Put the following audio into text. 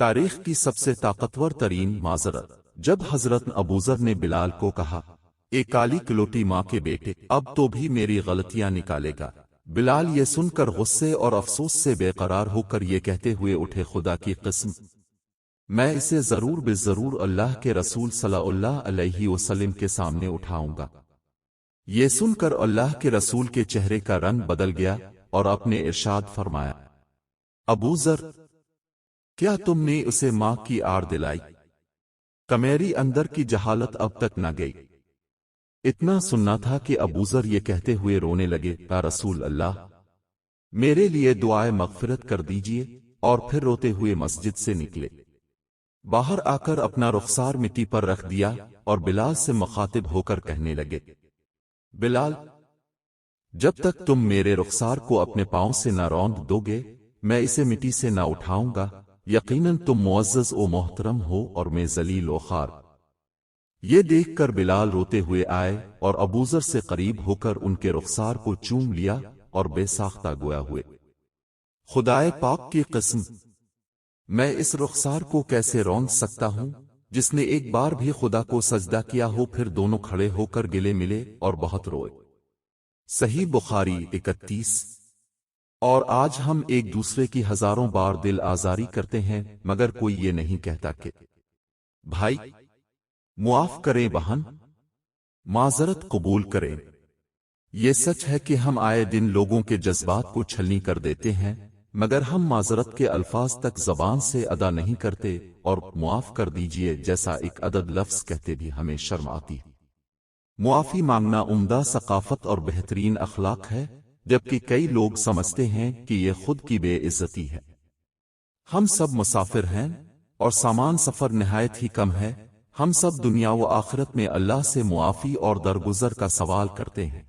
تاریخ کی سب سے طاقتور ترین معذرت۔ جب حضرت ابوذر نے بلال کو کہا، اے کالی کلوٹی ماں کے بیٹے، اب تو بھی میری غلطیاں نکالے گا، بلال یہ سن کر غصے اور افسوس سے بے قرار ہو کر یہ کہتے ہوئے اٹھے، خدا کی قسم، میں اسے ضرور بالضرور اللہ کے رسول صلی اللہ علیہ وسلم کے سامنے اٹھاؤں گا۔ یہ سن کر اللہ کے رسول کے چہرے کا رنگ بدل گیا اور آپ نے ارشاد فرمایا، ابوذر، کیا تم نے اسے ماں کی آڑ دلائی؟ میری اندر کی جہالت اب تک نہ گئی۔ اتنا سننا تھا کہ ابوذر یہ کہتے ہوئے رونے لگے، یا رسول اللہ، میرے لیے دعائے مغفرت کر دیجئے، اور پھر روتے ہوئے مسجد سے نکلے۔ باہر آ کر اپنا رخسار مٹی پر رکھ دیا اور بلال سے مخاطب ہو کر کہنے لگے، بلال، جب تک تم میرے رخسار کو اپنے پاؤں سے نہ روند دو گے، میں اسے مٹی سے نہ اٹھاؤں گا۔ یقیناً تم معزز و محترم ہو اور میں ذلیل و خوار۔ یہ دیکھ کر بلال روتے ہوئے آئے اور ابوذر سے قریب ہو کر ان کے رخسار کو چوم لیا اور بے ساختہ گویا ہوئے، خدائے پاک کی قسم، میں اس رخسار کو کیسے روند سکتا ہوں جس نے ایک بار بھی خدا کو سجدہ کیا ہو؟ پھر دونوں کھڑے ہو کر گلے ملے اور بہت روئے۔ صحیح بخاری 31۔ اور آج ہم ایک دوسرے کی ہزاروں بار دل آزاری کرتے ہیں، مگر کوئی یہ نہیں کہتا کہ بھائی معاف کریں، بہن معذرت قبول کریں۔ یہ سچ ہے کہ ہم آئے دن لوگوں کے جذبات کو چھلنی کر دیتے ہیں، مگر ہم معذرت کے الفاظ تک زبان سے ادا نہیں کرتے، اور معاف کر دیجئے جیسا ایک عدد لفظ کہتے بھی ہمیں شرم آتی ہے۔ معافی مانگنا عمدہ ثقافت اور بہترین اخلاق ہے، جبکہ کئی لوگ سمجھتے ہیں کہ یہ خود کی بے عزتی ہے۔ ہم سب مسافر ہیں اور سامان سفر نہایت ہی کم ہے۔ ہم سب دنیا و آخرت میں اللہ سے معافی اور درگزر کا سوال کرتے ہیں۔